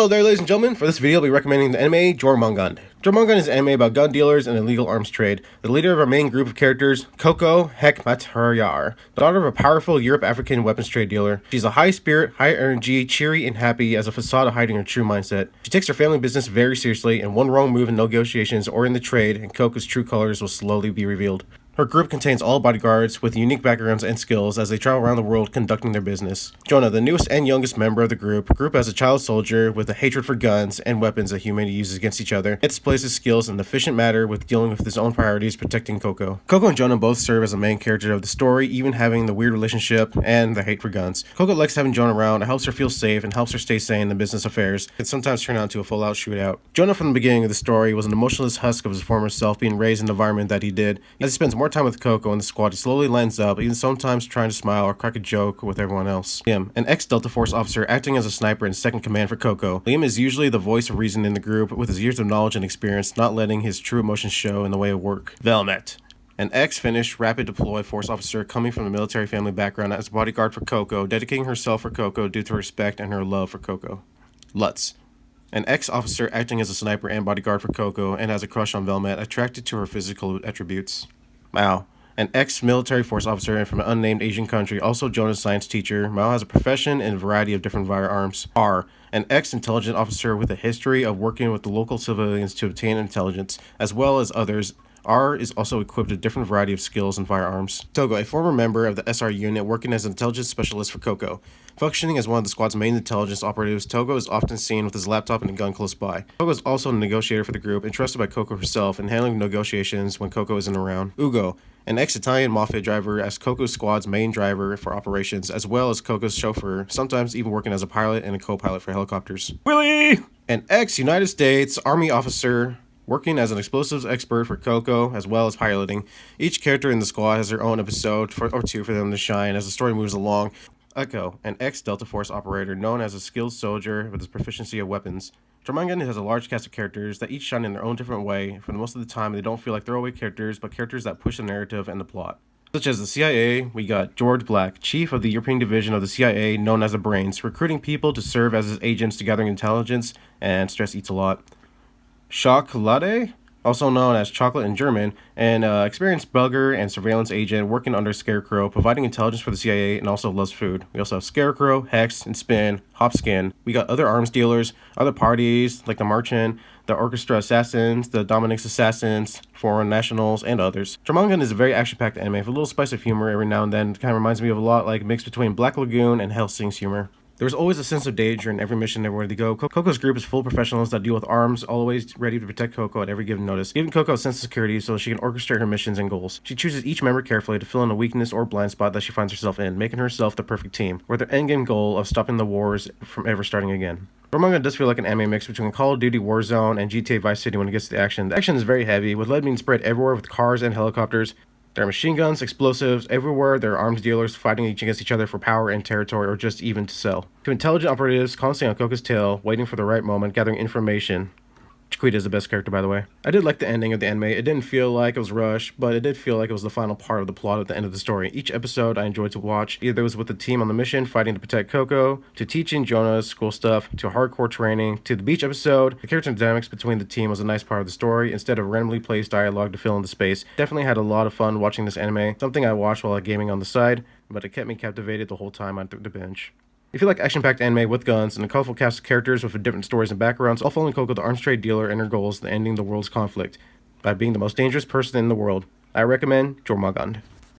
Hello there, ladies and gentlemen. For this video, I'll be recommending the anime Jormungand. Jormungand is an anime about gun dealers and illegal arms trade. The leader of our main group of characters, Coco Hekmatyar, daughter of a powerful Europe-African weapons trade dealer. She's a high-spirit, high-energy, cheery, and happy as a facade of hiding her true mindset. She takes her family business very seriously, and one wrong move in negotiations or in the trade, and Coco's true colors will slowly be revealed. Her group contains all bodyguards with unique backgrounds and skills as they travel around the world conducting their business. Jonah, the newest and youngest member of the group, grew up as a child soldier with a hatred for guns and weapons that humanity uses against each other. It displays his skills in an efficient manner with dealing with his own priorities, protecting Coco. Coco and Jonah both serve as the main character of the story, even having the weird relationship and the hate for guns. Coco likes having Jonah around, it helps her feel safe and helps her stay sane in business affairs. It can sometimes turn out into a full-out shootout. Jonah, from the beginning of the story, was an emotionless husk of his former self, being raised in the environment that he did. As he spends more time with Coco and the squad, he slowly lines up, even sometimes trying to smile or crack a joke with everyone else. Liam, an ex-Delta Force officer acting as a sniper in second command for Coco. Liam is usually the voice of reason in the group, with his years of knowledge and experience not letting his true emotions show in the way of work. Velmet, an ex-Finnish rapid deploy force officer coming from a military family background as a bodyguard for Coco, dedicating herself for Coco due to her respect and her love for Coco. Lutz, an ex-officer acting as a sniper and bodyguard for Coco and has a crush on Velmet, attracted to her physical attributes. Mao, an ex-military force officer from an unnamed Asian country, also Jonah's science teacher. Mao has a profession and a variety of different firearms. R, an ex-intelligence officer with a history of working with the local civilians to obtain intelligence, as well as others. R is also equipped with a different variety of skills and firearms. Togo, a former member of the SR unit working as an intelligence specialist for Coco. Functioning as one of the squad's main intelligence operatives, Togo is often seen with his laptop and a gun close by. Togo is also a negotiator for the group, entrusted by Coco herself in handling negotiations when Coco isn't around. Ugo, an ex-Italian mafia driver as Coco's squad's main driver for operations, as well as Coco's chauffeur, sometimes even working as a pilot and a co-pilot for helicopters. Willie, an ex-United States Army officer working as an explosives expert for Coco, as well as piloting. Each character in the squad has their own episode or two for them to shine as the story moves along. Echo, an ex-Delta Force operator known as a skilled soldier with his proficiency of weapons. Jormungand has a large cast of characters that each shine in their own different way. For the most of the time, they don't feel like throwaway characters, but characters that push the narrative and the plot. Such as the CIA, we got George Black, chief of the European division of the CIA, known as the Brains, recruiting people to serve as his agents to gather intelligence, and stress eats a lot. Chocolate, also known as Chocolate in German, an experienced bugger and surveillance agent working under Scarecrow, providing intelligence for the CIA and also loves food. We also have Scarecrow, Hex, and Spin, Hopskin. We got other arms dealers, other parties like the Marchand, the Orchestra Assassins, the Dominic's Assassins, Foreign Nationals, and others. Jormungand is a very action-packed anime with a little spice of humor every now and then. It kind of reminds me of a lot like a mix between Black Lagoon and Hellsing's humor. There's always a sense of danger in every mission everywhere they go. Coco's group is full of professionals that deal with arms, always ready to protect Coco at every given notice, giving Coco a sense of security so she can orchestrate her missions and goals. She chooses each member carefully to fill in a weakness or blind spot that she finds herself in, making herself the perfect team, with their endgame goal of stopping the wars from ever starting again. Jormungand does feel like an anime mix between Call of Duty Warzone and GTA Vice City when it gets to the action. The action is very heavy, with lead being spread everywhere with cars and helicopters. There are machine guns, explosives, everywhere there are arms dealers fighting against each other for power and territory or just even to sell. To intelligent operatives constantly on Coco's tail, waiting for the right moment, gathering information. Chiquita is the best character, by the way. I did like the ending of the anime. It didn't feel like it was rushed, but it did feel like it was the final part of the plot at the end of the story. Each episode I enjoyed to watch. Either it was with the team on the mission fighting to protect Coco, to teaching Jonah's school stuff, to hardcore training, to the beach episode. The character dynamics between the team was a nice part of the story, instead of randomly placed dialogue to fill in the space. Definitely had a lot of fun watching this anime, something I watched while gaming on the side, but it kept me captivated the whole time I took the binge. If you like action-packed anime with guns and a colorful cast of characters with different stories and backgrounds, all following Coco, the arms trade dealer, and her goals, the ending the world's conflict by being the most dangerous person in the world, I recommend Jormungand.